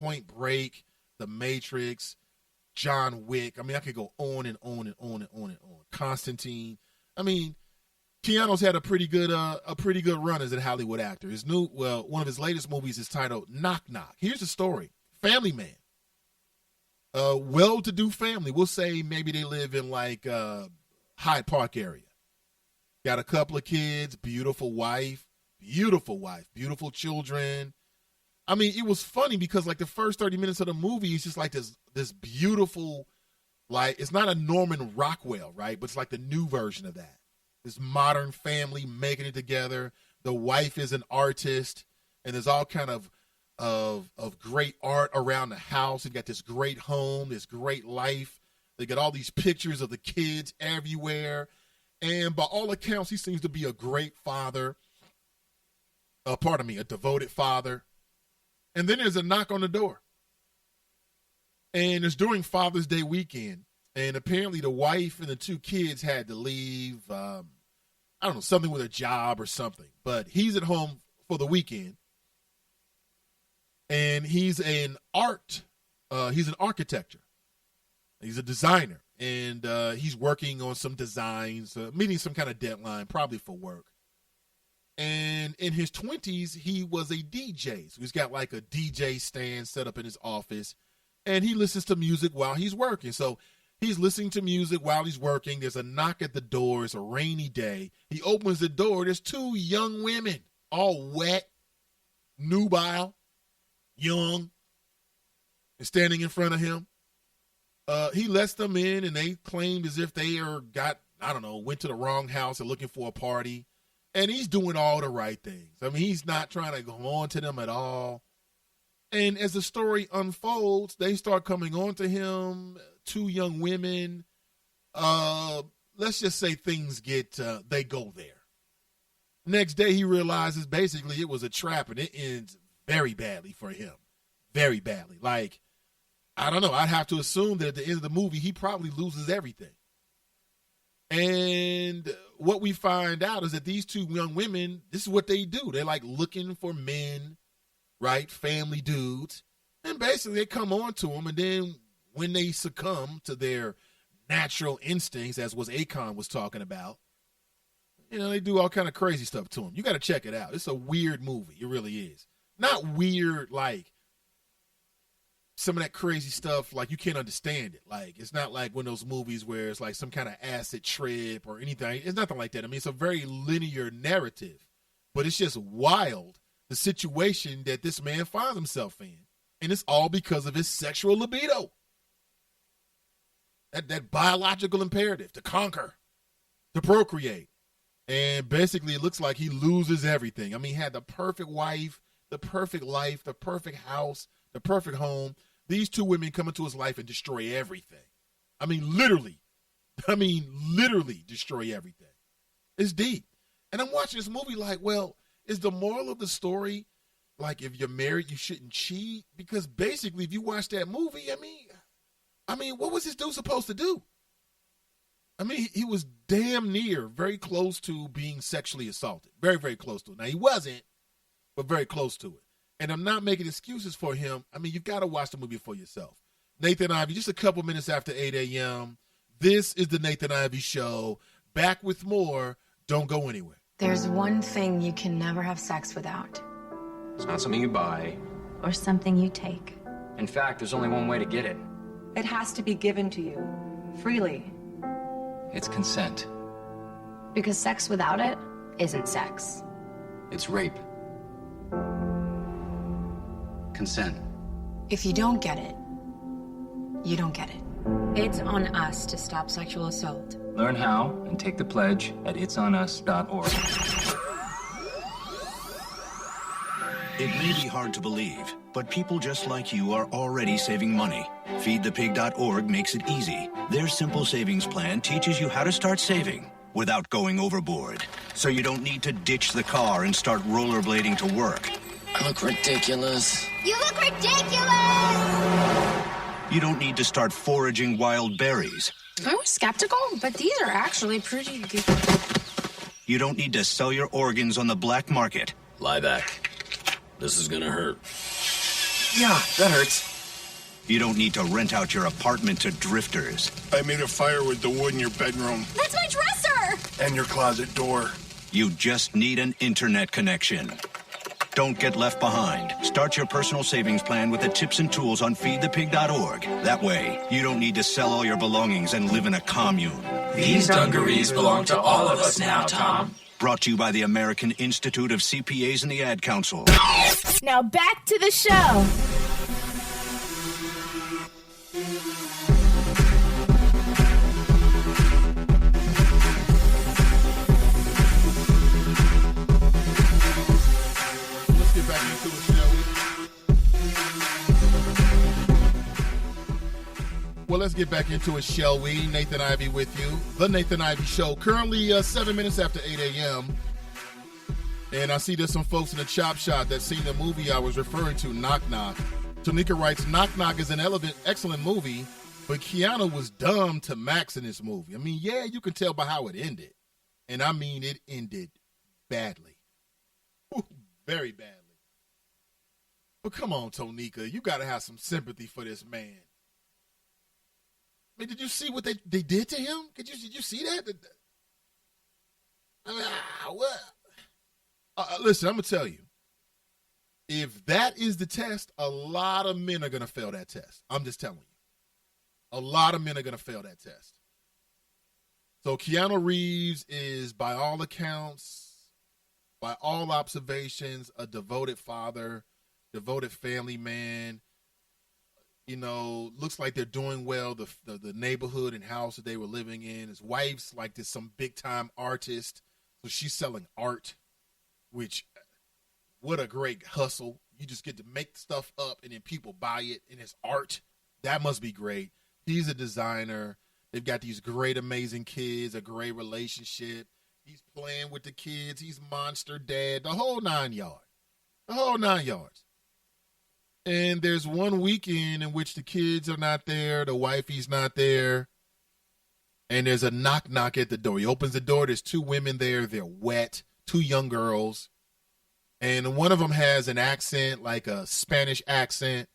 Point Break, The Matrix, John Wick. I mean, I could go on and on and on and on and on. Constantine. I mean, Keanu's had a pretty good run as a Hollywood actor. One of his latest movies is titled Knock Knock. Here's the story. Family man. Well-to-do family. We'll say maybe they live in like Hyde Park area. Got a couple of kids, beautiful wife, beautiful children. I mean, it was funny because like the first 30 minutes of the movie is just like this beautiful, like it's not a Norman Rockwell, right? But it's like the new version of that. This modern family making it together. The wife is an artist, and there's all kind of great art around the house. They got this great home, this great life. They got all these pictures of the kids everywhere. And by all accounts, he seems to be a great father. A devoted father. And then there's a knock on the door. And it's during Father's Day weekend. And apparently the wife and the two kids had to leave, something with a job or something. But he's at home for the weekend. And he's an architecture. He's a designer. And he's working on some designs, meeting some kind of deadline, probably for work. And in his 20s, he was a DJ. So he's got like a DJ stand set up in his office. And he listens to music while he's working. So he's listening to music while he's working. There's a knock at the door. It's a rainy day. He opens the door. There's two young women, all wet, nubile, young, and standing in front of him. He lets them in, and they claimed as if they went to the wrong house and looking for a party. And he's doing all the right things. I mean, he's not trying to go on to them at all. And as the story unfolds, they start coming on to him, two young women. Let's just say things they go there. Next day, he realizes basically it was a trap, and it ends very badly for him. Very badly. Like, I don't know. I'd have to assume that at the end of the movie, he probably loses everything. And what we find out is that these two young women, this is what they do. They're like looking for men, right? Family dudes. And basically they come on to them. And then when they succumb to their natural instincts, as Akon was talking about, they do all kind of crazy stuff to them. You got to check it out. It's a weird movie. It really is. Not weird like some of that crazy stuff, like you can't understand it. Like, it's not like one of those movies where it's like some kind of acid trip or anything. It's nothing like that. I mean, it's a very linear narrative, but it's just wild, the situation that this man finds himself in. And it's all because of his sexual libido. That biological imperative to conquer, to procreate. And basically it looks like he loses everything. I mean, he had the perfect wife, the perfect life, the perfect house, the perfect home. These two women come into his life and destroy everything. I mean, literally destroy everything. It's deep. And I'm watching this movie like, well, is the moral of the story, like if you're married, you shouldn't cheat? Because basically, if you watch that movie, I mean, what was this dude supposed to do? I mean, he was damn near very close to being sexually assaulted. Very, very close to it. Now, he wasn't, but very close to it. And I'm not making excuses for him. I mean, you've got to watch the movie for yourself. Nathan Ivey, just a couple minutes after 8 a.m. This is the Nathan Ivey Show. Back with more. Don't go anywhere. There's one thing you can never have sex without. It's not something you buy. Or something you take. In fact, there's only one way to get it. It has to be given to you. Freely. It's consent. Because sex without it isn't sex. It's rape. Consent. If you don't get it, you don't get it. It's on us to stop sexual assault. Learn how and take the pledge at itsonus.org. It may be hard to believe, but people just like you are already saving money. FeedThePig.org makes it easy. Their simple savings plan teaches you how to start saving without going overboard. So you don't need to ditch the car and start rollerblading to work. I look ridiculous. You look ridiculous! You don't need to start foraging wild berries. I was skeptical, but these are actually pretty good. You don't need to sell your organs on the black market. Lie back. This is gonna hurt. Yeah, that hurts. You don't need to rent out your apartment to drifters. I made a fire with the wood in your bedroom. That's my dresser! And your closet door. You just need an internet connection. Don't get left behind. Start your personal savings plan with the tips and tools on feedthepig.org. That way, you don't need to sell all your belongings and live in a commune. These dungarees belong to all of us now, Tom. Brought to you by the American Institute of CPAs and the Ad Council. Now back to the show. Let's get back into it, shall we? Well, let's get back into it, shall we? Nathan Ivey with you. The Nathan Ivey Show. Currently 7 minutes after 8 a.m. And I see there's some folks in the chop shop that seen the movie I was referring to, Knock Knock. Tanika writes, Knock Knock is an excellent movie, but Keanu was dumb to max in this movie. I mean, yeah, you can tell by how it ended. And I mean, it ended badly. Ooh, very badly. But come on, Tonika, you got to have some sympathy for this man. I mean, did you see what they did to him? Did you see that? I mean, what? Listen, I'm going to tell you. If that is the test, a lot of men are going to fail that test. I'm just telling you. A lot of men are going to fail that test. So Keanu Reeves is, by all accounts, by all observations, a devoted father, devoted family man. You know, looks like they're doing well, the neighborhood and house that they were living in. His wife's like this some big-time artist, so she's selling art, which, what a great hustle. You just get to make stuff up, and then people buy it, and it's art. That must be great. He's a designer. They've got these great, amazing kids, a great relationship. He's playing with the kids. He's monster dad, the whole 9 yards. The whole 9 yards. And there's one weekend in which the kids are not there, the wifey's not there, and there's a knock at the door. He opens the door. There's two women there. They're wet, two young girls. And one of them has an accent, like a Spanish accent.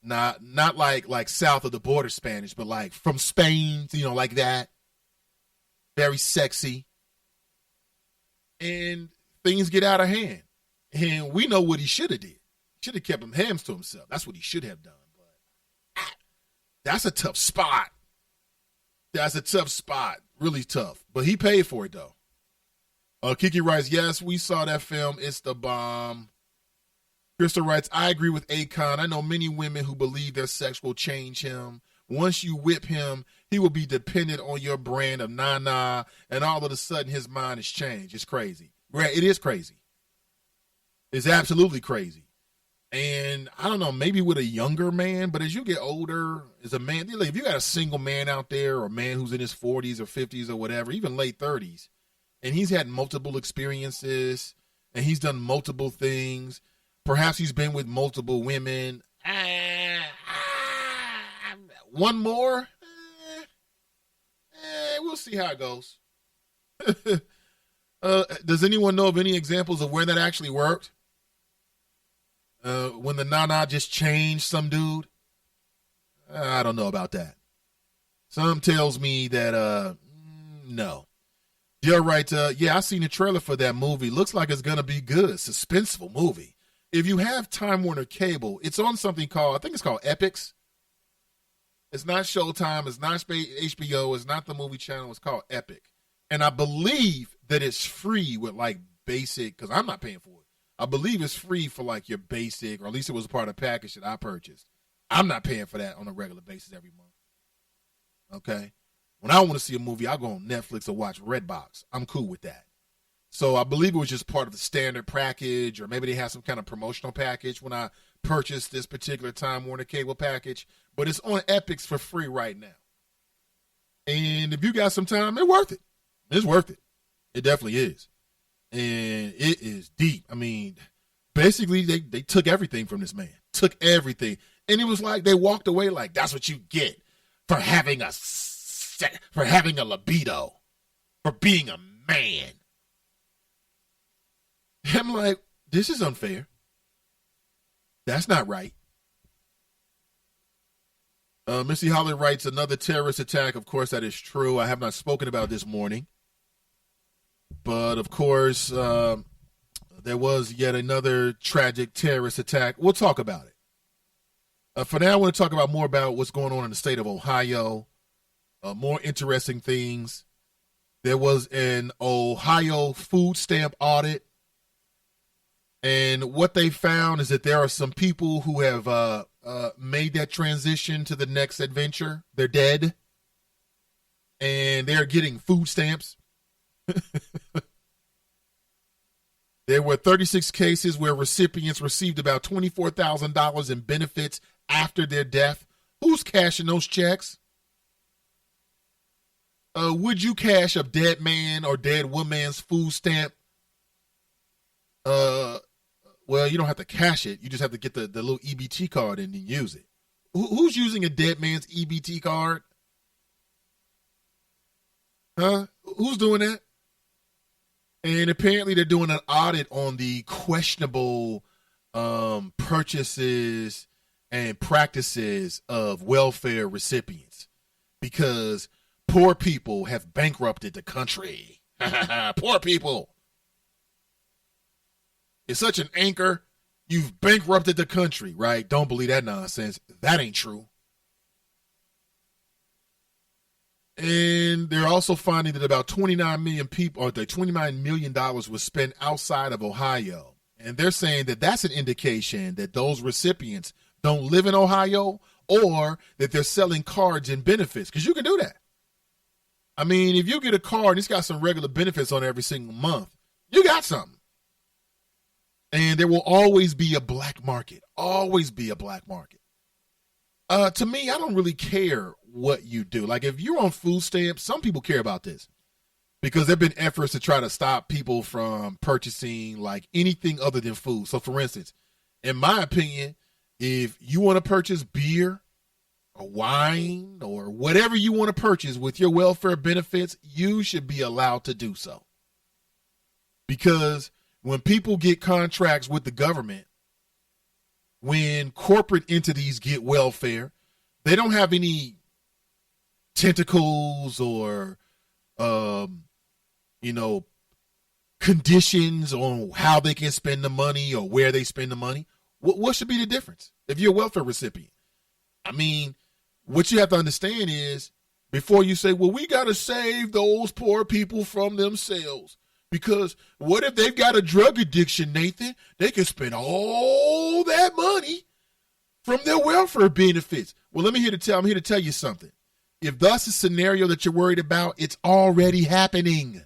Not like south of the border Spanish, but like from Spain, you know, like that. Very sexy. And things get out of hand. And we know what he should have did. Should have kept him hams to himself. That's what he should have done. But that's a tough spot. That's a tough spot. Really tough. But he paid for it, though. Kiki writes, yes, we saw that film. It's the bomb. Crystal writes, I agree with Akon. I know many women who believe their sex will change him. Once you whip him, he will be dependent on your brand of na-na, and all of a sudden his mind has changed. It's crazy. It is crazy. It's absolutely crazy. And I don't know, maybe with a younger man, but as you get older, as a man, if you got a single man out there or a man who's in his 40s or 50s or whatever, even late 30s, and he's had multiple experiences and he's done multiple things, perhaps he's been with multiple women. One more? We'll see how it goes. Does anyone know of any examples of where that actually worked? When the na-na just changed some dude? I don't know about that. Some tells me that, no. Joe writes, yeah, I seen the trailer for that movie. Looks like it's going to be good. Suspenseful movie. If you have Time Warner Cable, it's on something called, I think it's called Epix. It's not Showtime. It's not HBO. It's not the movie channel. It's called Epic. And I believe that it's free with like basic, because I'm not paying for it. I believe it's free for like your basic, or at least it was a part of the package that I purchased. I'm not paying for that on a regular basis every month. Okay? When I want to see a movie, I go on Netflix or watch Redbox. I'm cool with that. So I believe it was just part of the standard package, or maybe they have some kind of promotional package when I purchased this particular Time Warner Cable package. But it's on Epix for free right now. And if you got some time, it's worth it. It's worth it. It definitely is. And it is deep. I mean, basically, they took everything from this man. Took everything. And it was like they walked away like, that's what you get for having a libido, for being a man. I'm like, this is unfair. That's not right. Missy Holly writes, another terrorist attack. Of course, that is true. I have not spoken about this morning. But, of course, there was yet another tragic terrorist attack. We'll talk about it. For now, I want to talk about more about what's going on in the state of Ohio. More interesting things. There was an Ohio food stamp audit. And what they found is that there are some people who have made that transition to the next adventure. They're dead. And they're getting food stamps. There were 36 cases where recipients received about $24,000 in benefits after their death. Who's cashing those checks? Would you cash a dead man or dead woman's food stamp? Well, you don't have to cash it. You just have to get the little EBT card and then use it. Who's using a dead man's EBT card? Huh? Who's doing that? And apparently they're doing an audit on the questionable purchases and practices of welfare recipients because poor people have bankrupted the country. Poor people. It's such an anchor. You've bankrupted the country, right? Don't believe that nonsense. That ain't true. And they're also finding that about 29 million people, or $29 million was spent outside of Ohio. And they're saying that that's an indication that those recipients don't live in Ohio or that they're selling cards and benefits, because you can do that. I mean, if you get a card and it's got some regular benefits on every single month, you got something. And there will always be a black market, always be a black market. To me, I don't really care what you do. Like if you're on food stamps, some people care about this because there have been efforts to try to stop people from purchasing like anything other than food. So for instance, in my opinion, if you want to purchase beer or wine or whatever you want to purchase with your welfare benefits, you should be allowed to do so. Because when people get contracts with the government, when corporate entities get welfare, they don't have any tentacles or, conditions on how they can spend the money or where they spend the money. What should be the difference if you're a welfare recipient? I mean, what you have to understand is before you say, well, we got to save those poor people from themselves. Because what if they've got a drug addiction, Nathan? They can spend all that money from their welfare benefits. Well, I'm here to tell you something. If that's a scenario that you're worried about, it's already happening.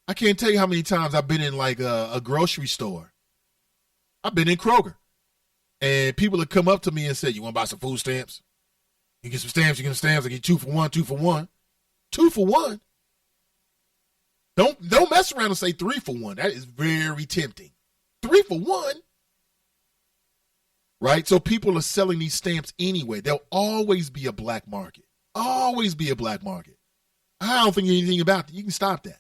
I can't tell you how many times I've been in like a grocery store. I've been in Kroger. And people have come up to me and said, you want to buy some food stamps? You get some stamps, you get some stamps. I get 2 for 1, 2 for 1. 2 for 1? Don't mess around and say 3 for 1. That is very tempting. 3 for 1? Right? So people are selling these stamps anyway. There'll always be a black market. Always be a black market. I don't think anything about that. You can stop that.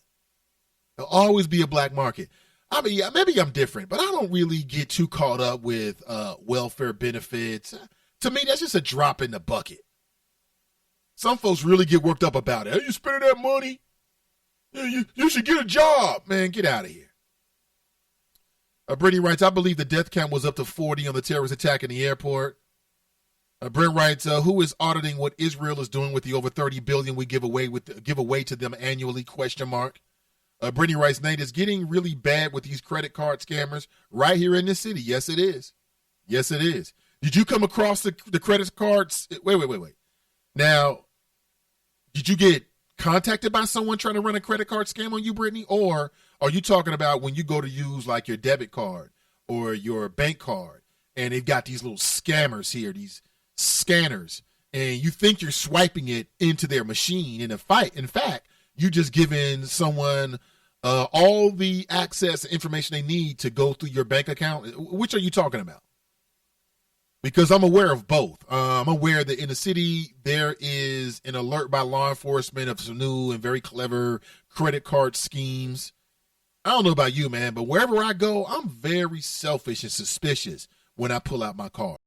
There'll always be a black market. I mean, maybe I'm different, but I don't really get too caught up with welfare benefits. To me, that's just a drop in the bucket. Some folks really get worked up about it. Are you spending that money? You should get a job. Man, get out of here. Brittany writes, I believe the death count was up to 40 on the terrorist attack in the airport. Brent writes, who is auditing what Israel is doing with the over $30 billion we give away to them annually? ? Brittany writes, Nate, it's getting really bad with these credit card scammers right here in this city. Yes, it is. Yes, it is. Did you come across the credit cards? Wait. Now, did you get contacted by someone trying to run a credit card scam on you, Brittany? Or are you talking about when you go to use like your debit card or your bank card and they've got these little scammers here, these scanners, and you think you're swiping it into their machine in fact, you just giving someone all the access and information they need to go through your bank account? Which are you talking about? Because I'm aware of both. I'm aware that in the city, there is an alert by law enforcement of some new and very clever credit card schemes. I don't know about you, man, but wherever I go, I'm very selfish and suspicious when I pull out my card.